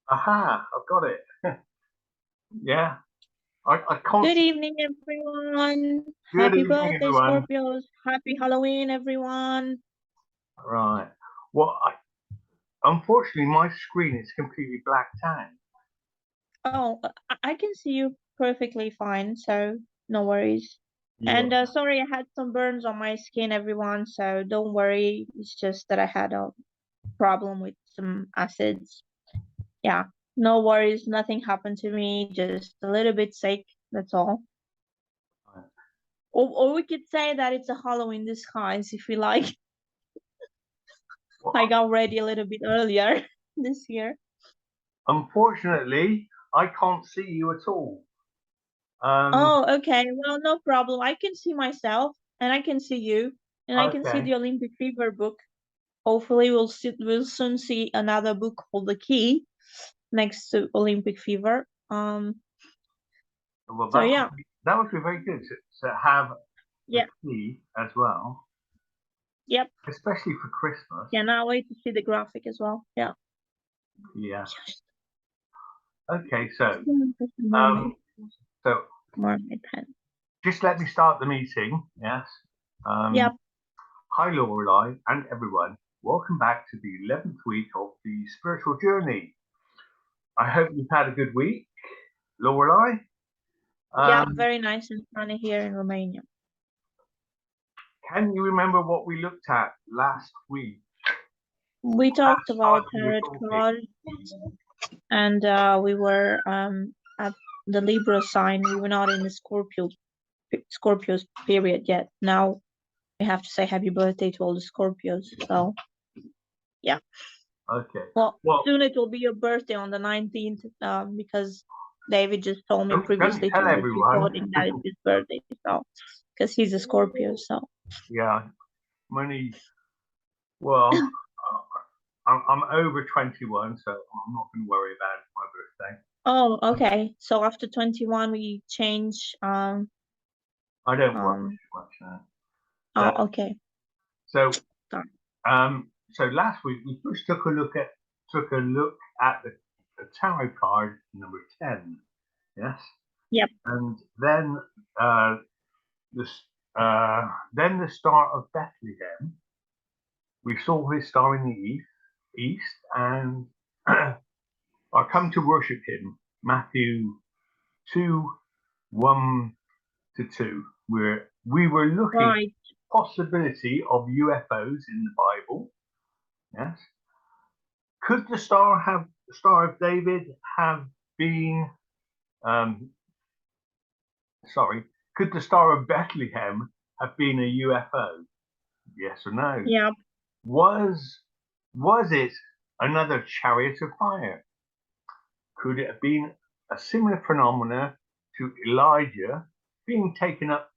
Aha, I've got it. Yeah, I can't. Good evening, everyone. Good Happy evening, birthday, everyone. Scorpios. Happy Halloween, everyone. Right. Well, unfortunately, my screen is completely blacked out. Oh, I can see you perfectly fine, so no worries. Yeah. And sorry, I had some burns on my skin, everyone, so don't worry. It's just that I had a problem with some acids. Yeah, no worries. Nothing happened to me, just a little bit sick. That's all. Right. Or we could say that it's a Halloween disguise if we like. Well, I got ready a little bit earlier this year. unfortunately, I can't see you at all. Oh, okay. Well, no problem. I can see myself and I can see you and I can see Okay. the Olympic Fever book. Hopefully we'll soon see another book called The Key next to Olympic Fever. Well, So yeah. that would be very good to have the Yeah. key as well, Yep. especially for Christmas. Cannot wait to see the graphic as well. Yeah. Yeah. Okay, so Mermaid. so Mermaid pen. just let me start the meeting. Yes. Yep. Hi, Lorelei and everyone. Welcome back to the 11th week of the spiritual journey. I hope you've had a good week, Lorelei. Yeah, very nice and sunny here in Romania. Can you remember what we looked at last week? We talked about We were tarot talking. cards and we were at the Libra sign. We were not in the Scorpio's period yet. Now we have to say happy birthday to all the Scorpios. So yeah. Okay. Well, Well, soon it will be your birthday on the 19th, because David just told me don't previously tell to was everyone. recording that it's his birthday. So because he's a Scorpio, so Yeah, well, I'm over 21, so I'm not going to worry about my birthday. oh, okay. So after 21 we change I don't worry too much now. oh, okay. So, Sorry. so last week we first took a look at the tarot card number 10. Yes. Yep. And then this then the star of Bethlehem. We saw his star in the east, and I come to worship him. Matthew 2:1-2, where we were looking at Right. the possibility of UFOs in the Bible. Yes. Could the star of David have been could the Star of Bethlehem have been a UFO? Yes or no? Yep. Was it another chariot of fire? Could it have been a similar phenomena to Elijah being taken up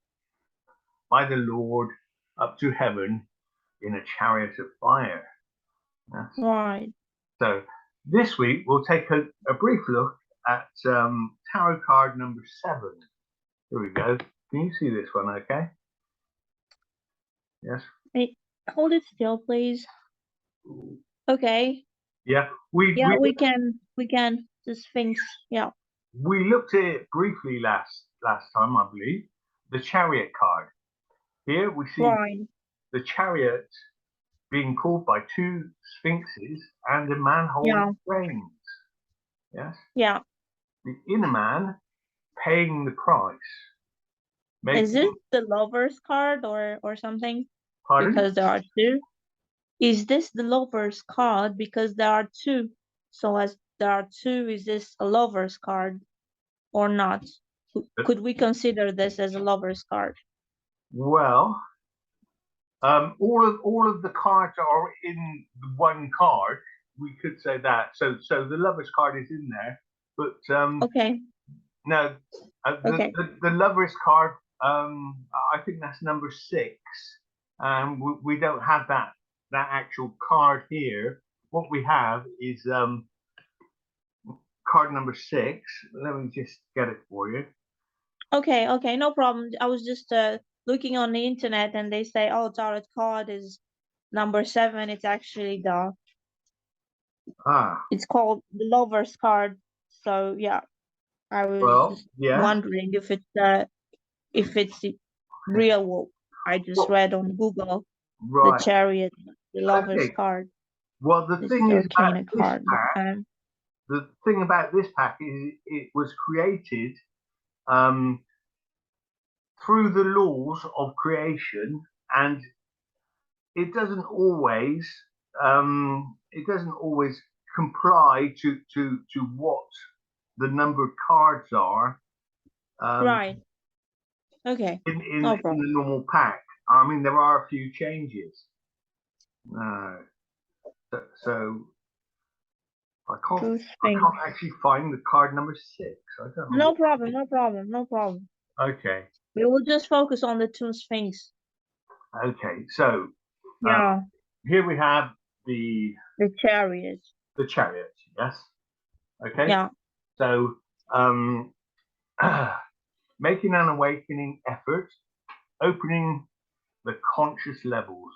by the Lord up to heaven in a chariot of fire? Yes. Right. So this week we'll take a brief look at tarot card number 7. Here we go. Can you see this one okay? Yes. Hey, hold it still, please. Okay. Yeah. We can. The Sphinx. Yeah. We looked at it briefly last time, I believe. The chariot card. Here we see the chariot being pulled by 2 sphinxes and a man holding reins. Yes. Yeah. The inner man paying the price. Is it the Lover's card or something? Pardon? Because there are 2. Is this the Lover's card? Because there are 2. So as there are 2, is this a Lover's card or not? Could we consider this as a Lover's card? Well, all of the cards are in one card. We could say that. So the Lover's card is in there, but okay. No, the Lover's card. I think that's number 6. We don't have that actual card here. What we have is card number 6. Let me just get it for you. Okay, no problem. I was just looking on the internet and they say, oh, tarot card is number 7. It's actually Ah, It's called the Lover's card. So yeah, I was well, just yes. wondering if it's real. I just Well, read on Google the right. Chariot, the Lover's Okay. card. Well, the This is thing the is about Arcana this card. pack. The thing about this pack is it was created um, through the laws of creation, and it doesn't always comply to what the number of cards are um, Right. Okay. in No the problem. normal pack. I mean, there are a few changes. So Two I things. can't actually find the card number 6. I don't know. No problem. No problem. No problem. Okay. We will just focus on the two sphinx. Okay. So Yeah. here we have the The Chariot. chariot. Yes. Okay. Yeah. So making an awakening effort, opening the conscious levels.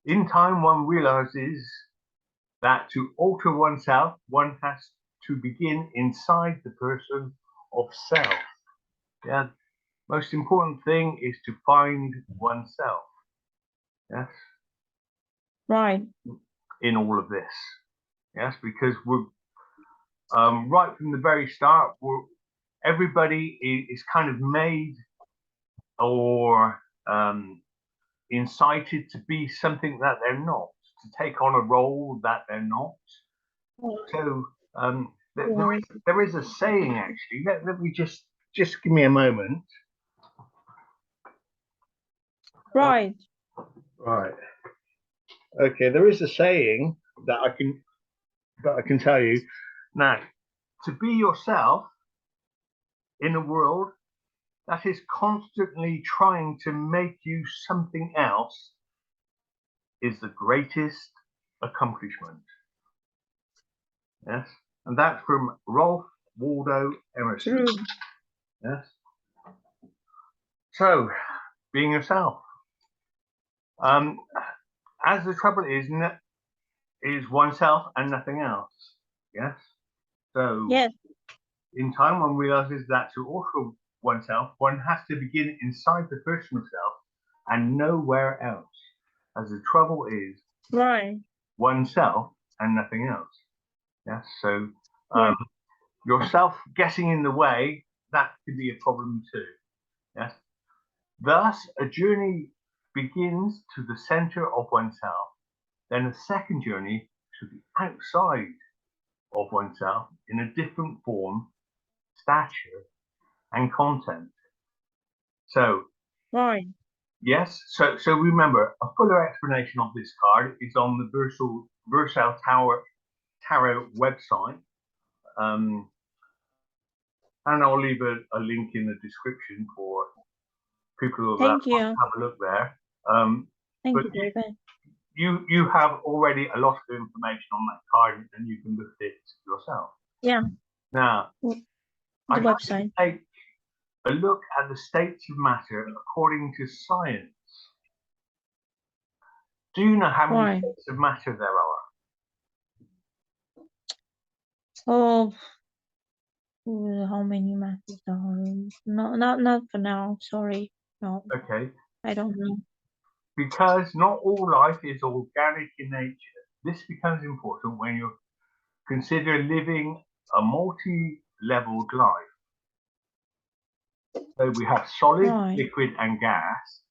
In time, one realizes that to alter oneself, one has to begin inside the person of self. Yeah. Most important thing is to find oneself. Yes. Right. In all of this. Yes, because we're right from the very start. Everybody is kind of made or incited to be something that they're not, to take on a role that they're not. So there is a saying actually. Let me just give me a moment. Right. Right. Okay. There is a saying that I can tell you now. To be yourself in a world that is constantly trying to make you something else is the greatest accomplishment. Yes. And that's from Ralph Waldo Emerson. True. Yes. So, being yourself. As the trouble is oneself and nothing else. Yes. So, Yes. in time, one realizes that to alter oneself, one has to begin inside the personal self and nowhere else. As the trouble is Right. oneself and nothing else. Yes. So, Right. yourself getting in the way, that could be a problem too. Yes. Thus, a journey begins to the center of oneself, then a second journey to the outside of oneself in a different form, stature, and content. So, Right. yes, so remember, a fuller explanation of this card is on the Versal Tarot website. And I'll leave a link in the description for people that Thank you. have a look there. Thank But you, David. you have already a lot of information on that card, and you can look at it yourself. Yeah. Now, The I'd like website. to take a look at the states of matter according to science. Do you know how many Right. states of matter there are? Oh, how many matches are? No, not for now. Sorry. No, Okay, I don't know. because not all life is organic in nature. This becomes important when you consider living a multi-leveled life. So we have solid, Right. liquid, and gas.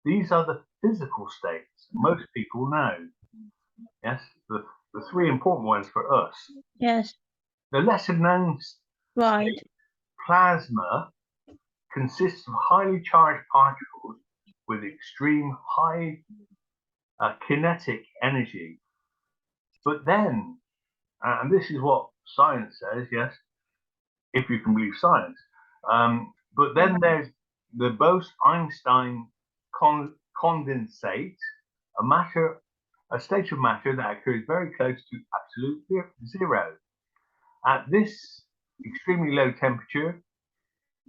These are the physical states most people know. Yes, the three important ones for us. Yes. The lesser known Right. state, plasma, consists of highly charged particles with extreme high kinetic energy. But then, and this is what science says, yes, if you can believe science. But then there's the Bose-Einstein condensate, a state of matter that occurs very close to absolute zero. At this extremely low temperature,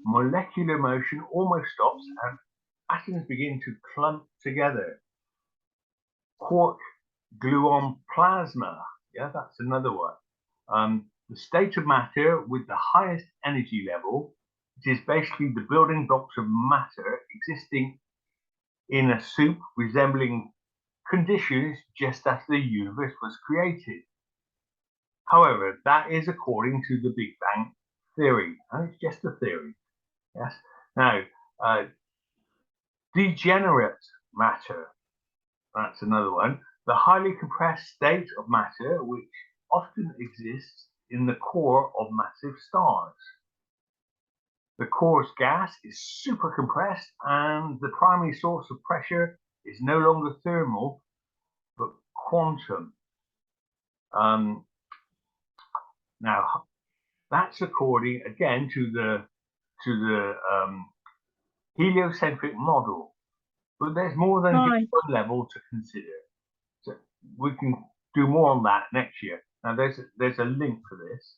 molecular motion almost stops and atoms begin to clump together. Quark gluon plasma, Yeah, that's another one. The state of matter with the highest energy level, it is basically the building blocks of matter existing in a soup resembling conditions just as the universe was created. However, that is according to the Big Bang theory, and it's just a theory. Yes. Now, degenerate matter, that's another one. The highly compressed state of matter, which often exists in the core of massive stars. The core's gas is super compressed, and the primary source of pressure is no longer thermal, but quantum. Now, that's according again to the heliocentric model, but there's more than just one level to consider. So we can do more on that next year. Now, there's a link for this.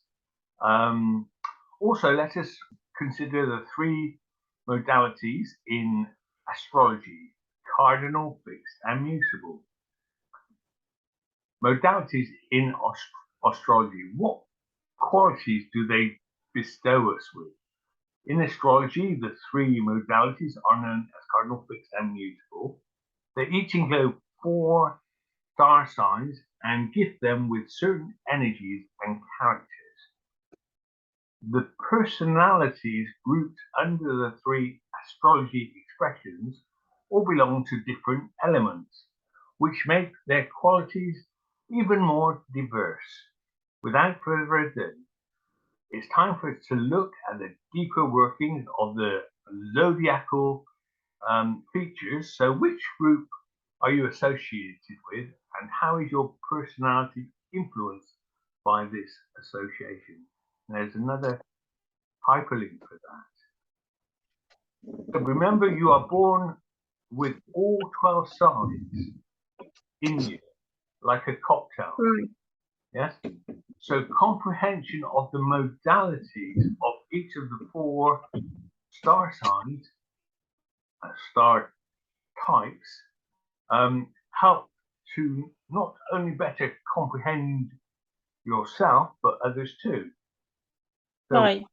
Also, let us consider the three modalities in astrology: cardinal, fixed, and mutable. Modalities in astrology, what qualities do they bestow us with? In astrology, the three modalities are known as cardinal, fixed, and mutable. They each include 4 star signs and gift them with certain energies and characters. The personalities grouped under the 3 astrology expressions all belong to different elements, which make their qualities even more diverse. Without further ado, it's time for us to look at the deeper workings of the zodiacal features. So which group are you associated with, and how is your personality influenced by this association? There's another hyperlink for that. So remember, you are born with all 12 signs in you, like a cocktail. Right. Yes? So comprehension of the modalities of each of the 4 star signs, star types, help to not only better comprehend yourself, but others too. So, Right.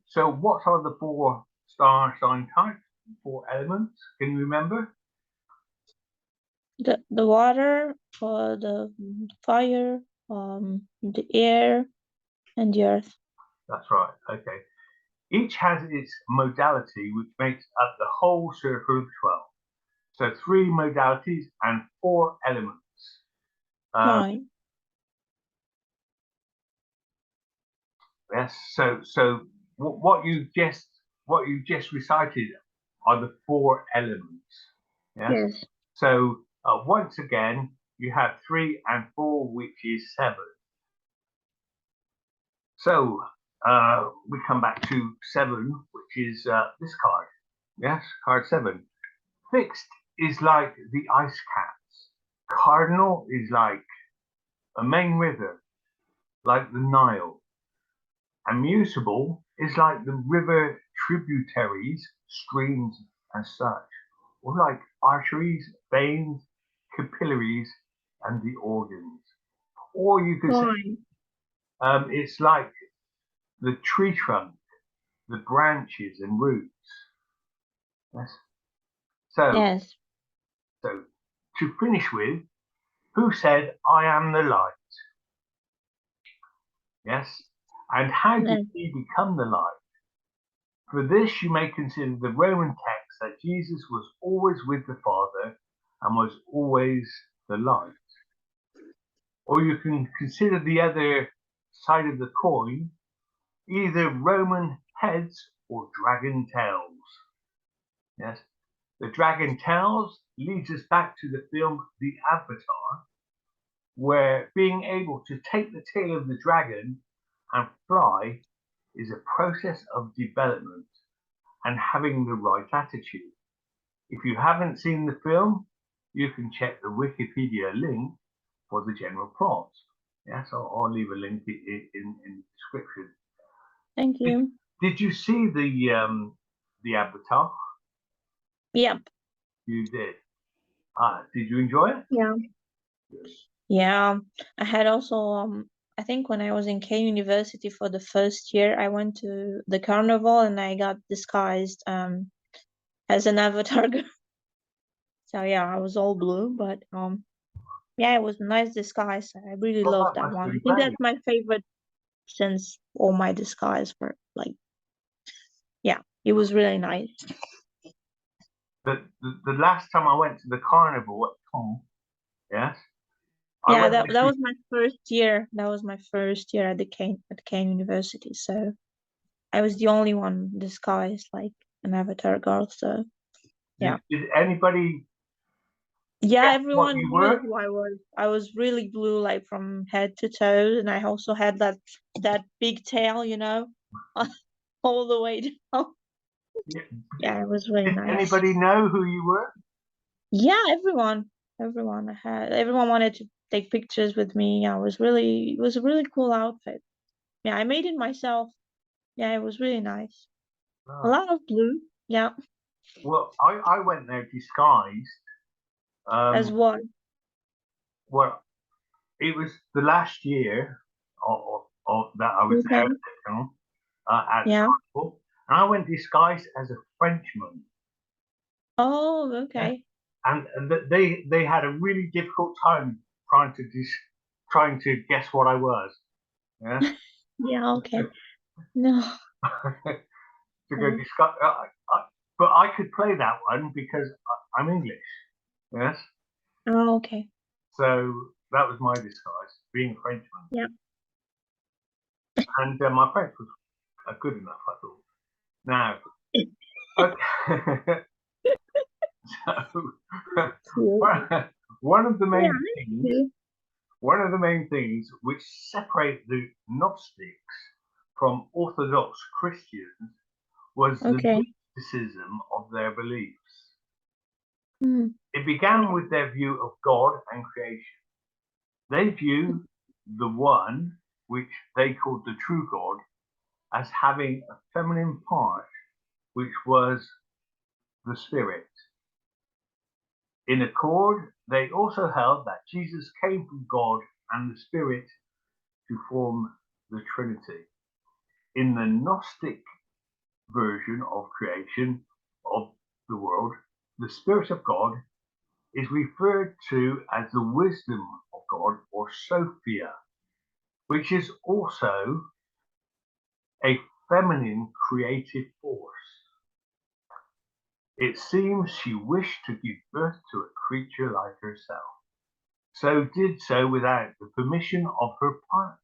So what are the 4 star sign types, 4 elements? Can you remember? The water, the fire, the air, and the earth. That's right. Okay. Each has its modality, which makes up the whole circle of 12. So 3 modalities and 4 elements. Right. Yes. So what you just recited are the 4 elements. Yes. Yes. So once again, you have 3 and 4, which is 7. So we come back to 7, which is this card. Yes, card 7. Fixed is like the ice caps. Cardinal is like a main river, like the Nile. And mutable is like the river tributaries, streams, and such, or like arteries, veins, capillaries, and the organs. Or you could say it's like the tree trunk, the branches and roots. Yes. Yes. So to finish with, who said, "I am the light"? Yes. And how did he become the light? For this, you may consider the Roman text that Jesus was always with the Father and was always the light. Or you can consider the other side of the coin, either Roman heads or dragon tails. Yes. The dragon tails leads us back to the film The Avatar, where being able to take the tail of the dragon and fly is a process of development and having the right attitude. If you haven't seen the film, you can check the Wikipedia link for the general plot. Yes, I'll leave a link in the description. Thank you. Did you see the Avatar? Yep. You did. Did you enjoy it? Yeah. Yes. Yeah, I had also I think when I was in K University for the first year, I went to the carnival and I got disguised as an avatar girl. So yeah, I was all blue, but yeah, it was a nice disguise. I really Well, loved that that must one. be I think great. that's my favorite since all my disguise were like, yeah, it was really nice. The last time I went to the carnival at Caen, yes, I Yeah, went that there to, was my first year. That was my first year at the Kane University. So I was the only one disguised like an avatar girl. So yeah. did anybody Yeah, guess what everyone you knew were? who I was. I was really blue, like from head to toe, and I also had that big tail, all the way down. Yeah, Yeah, it was really did nice. anybody know who you were? Yeah, everyone wanted to take pictures with me. It was a really cool outfit. Yeah, I made it myself. Yeah, it was really nice. A Oh, lot of blue. Yeah, well, I went there disguised. as Um, well. well, it was the last year of that I was there Okay. at the Yeah. carnival, and I went disguised as a Frenchman. Oh, Yeah, okay. and they had a really difficult time trying to trying to guess what I was. Yes, Yeah, okay. No. to go Okay. disguise. But I could play that one because I'm English. Yes, Oh, okay. so that was my disguise, being a Frenchman, Yeah. and my French was good enough, I thought. Now, okay, so Cute. one of the Yeah, main that's things, cute. one of the main things which separate the Gnostics from Orthodox Christians was the Okay. mysticism of their beliefs. Hmm. It began with their view of God and creation. They view the one, which they called the true God, as having a feminine part, which was the spirit. In accord, they also held that Jesus came from God and the Spirit to form the Trinity. In the Gnostic version of creation of the world, the Spirit of God is referred to as the wisdom of God or Sophia, which is also a feminine creative force. It seems she wished to give birth to a creature like herself, so did so without the permission of her partner.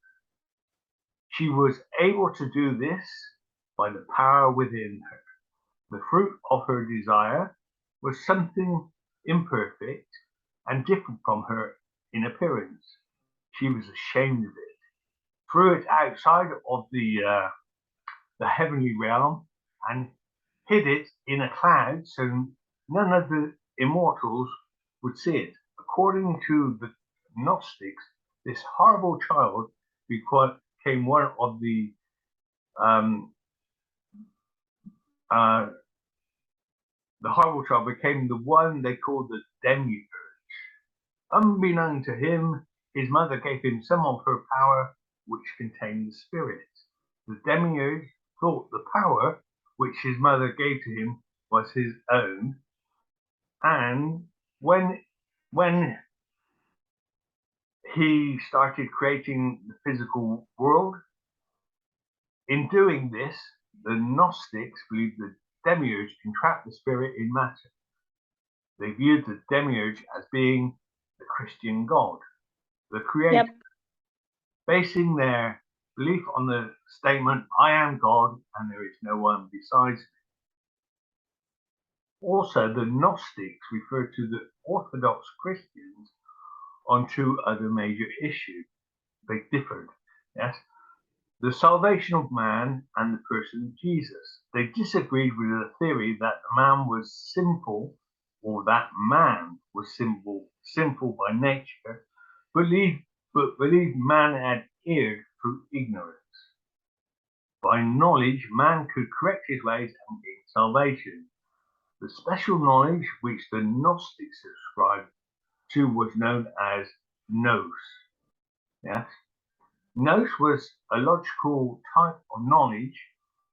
She was able to do this by the power within her. The fruit of her desire was something imperfect and different from her in appearance. She was ashamed of it, threw it outside of the heavenly realm, and hid it in a cloud so none of the immortals would see it. According to the Gnostics, this horrible child became one of um, uh, the horrible child became the one they called the demiurge. Unbeknown to him, his mother gave him some of her power, which contained the spirit. The demiurge thought the power which his mother gave to him was his own, and when he started creating the physical world, in doing this, the Gnostics believed the demiurge entrapped the spirit in matter. They viewed the demiurge as being the Christian God, the creator, Yep. basing their belief on the statement, I am God and there is no one besides me. Also, the Gnostics referred to the Orthodox Christians on two other major issues. They differed. Yes, the salvation of man and the person of Jesus. They disagreed with the theory that the man was sinful or that man was sinful by nature, but believed man had erred through ignorance. By knowledge, man could correct his ways and gain salvation. The special knowledge which the Gnostics subscribed to was known as Nous. Yes. Nous was a logical type of knowledge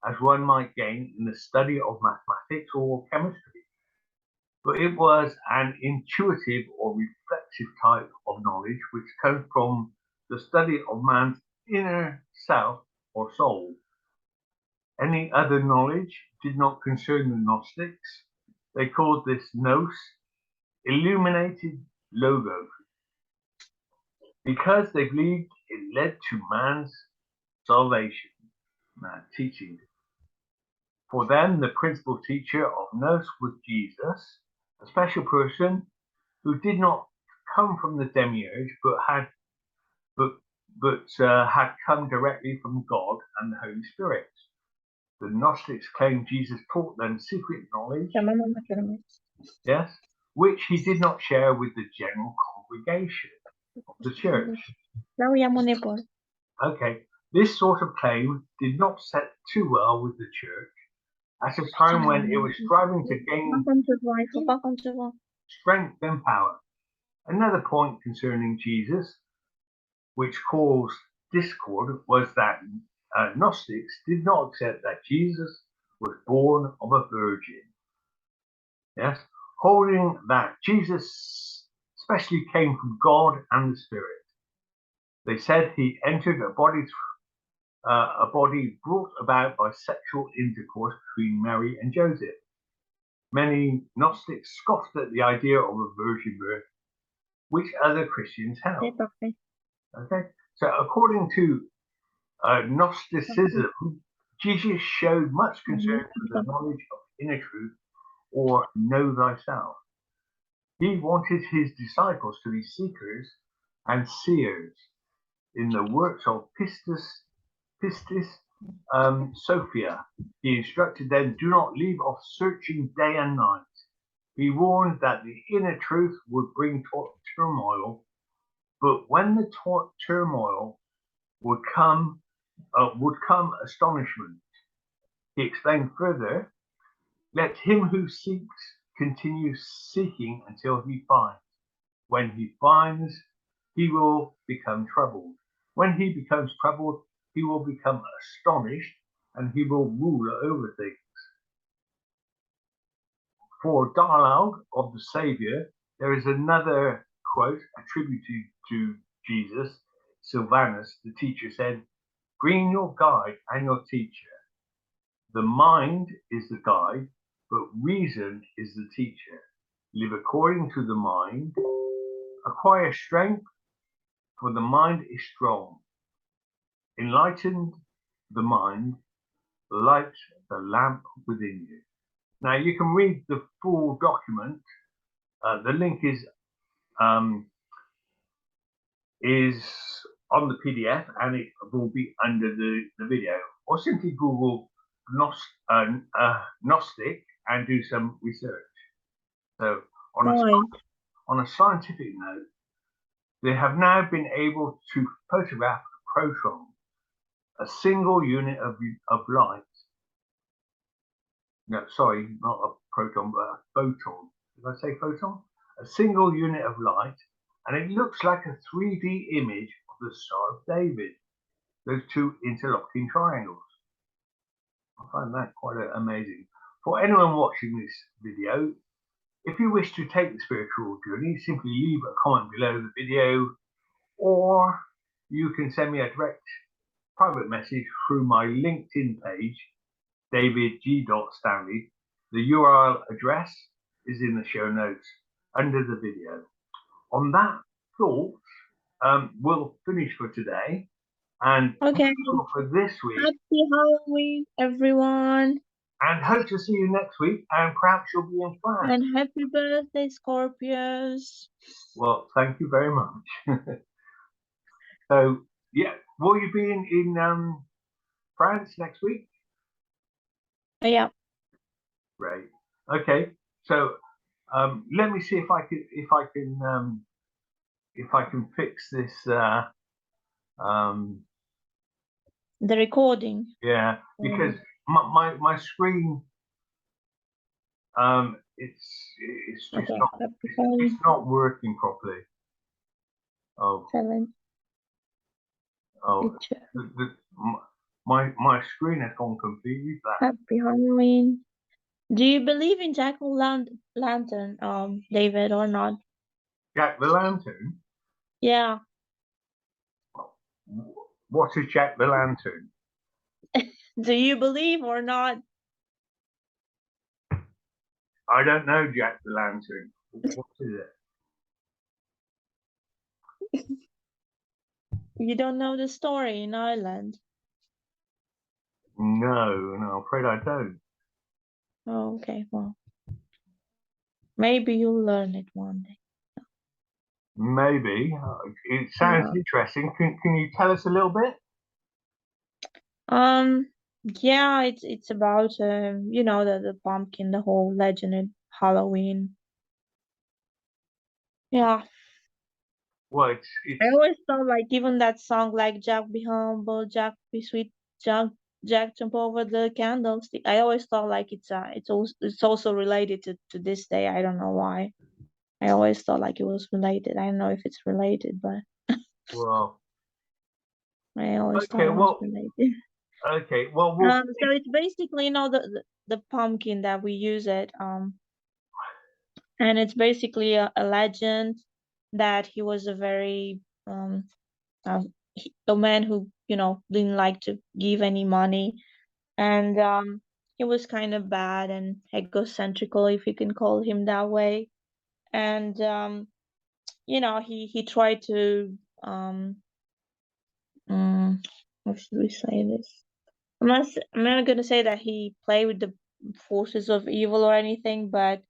as one might gain in the study of mathematics or chemistry. But it was an intuitive or reflective type of knowledge which comes from the study of man's inner self or soul. Any other knowledge did not concern the Gnostics. They called this nous illuminated logos because they believed it led to man's salvation. Teaching. For them, the principal teacher of nous was Jesus, a special person who did not come from the demiurge, but had come directly from God and the Holy Spirit. The Gnostics claimed Jesus taught them secret knowledge, yes, which he did not share with the general congregation of the church. Okay, this sort of claim did not set too well with the church at a time when it was striving to gain strength and power. Another point concerning Jesus, which caused discord, was that Gnostics did not accept that Jesus was born of a virgin. Yes, holding that Jesus especially came from God and the Spirit. They said he entered a body brought about by sexual intercourse between Mary and Joseph. Many Gnostics scoffed at the idea of a virgin birth, which other Christians held. Okay, so according to Gnosticism, Jesus showed much concern for the knowledge of inner truth, or know thyself. He wanted his disciples to be seekers and seers in the works of Pistis Sophia. He instructed them, do not leave off searching day and night. He warned that the inner truth would bring turmoil, but when the turmoil would come astonishment. He explained further, let him who seeks continue seeking until he finds. When he finds, he will become troubled. When he becomes troubled, he will become astonished and he will rule over things. For dialogue of the Saviour, there is another quote attributed to Jesus. Sylvanus, the teacher, said, bring your guide and your teacher. The mind is the guide, but reason is the teacher. Live according to the mind. Acquire strength, for the mind is strong. Enlighten the mind, light the lamp within you. Now you can read the full document. The link is on the PDF and it will be under the video, or simply Google Gnostic and do some research. So on a scientific note, they have now been able to photograph a proton, a single unit of light. No, sorry, not a proton, but a photon. Did I say photon? A single unit of light, and it looks like a 3D image of the Star of David, those two interlocking triangles. I find that quite amazing. For anyone watching this video, if you wish to take the spiritual journey, simply leave a comment below the video, or you can send me a direct private message through my LinkedIn page, David G. Stanley. The URL address is in the show notes under the video. On that thought, we'll finish for today. And for this week. Happy Halloween, everyone. And hope to see you next week, and perhaps you'll be in France. And happy birthday, Scorpios. Well, thank you very much. So, yeah, will you be in France next week? Yeah. Great. Okay. So, let me see if I can fix this. The recording. Yeah, because my screen, it's just not working properly. Oh, 7 oh, picture. my screen has gone confused. Happy Halloween. Do you believe in Jack-o'-lantern, David, or not? Jack the Lantern? Yeah. What is Jack the Lantern? Do you believe or not? I don't know Jack the Lantern. What is it? You don't know the story in Ireland? No, I'm afraid I don't. Oh, okay, well, maybe you'll learn it one day. Maybe. It sounds Yeah. interesting. Can you tell us a little bit? Um, yeah, it's about you know, the pumpkin, the whole legend of Halloween. Yeah. Well, I it's always thought like even that song like Jack be humble, Jack be sweet, Jack jump over the candlestick. I always thought like it's also related to this day. I don't know why. I always thought like it was related. I don't know if it's related, but well. I always thought Okay, it was well, related. okay, well, we'll. So it's basically, you know, the pumpkin that we use it, and it's basically a legend that he was a very uh, a man who, you know, didn't like to give any money, and he was kind of bad and egocentrical, if you can call him that way, and you know, he tried to how should we say this? I'm not gonna say that he played with the forces of evil or anything, but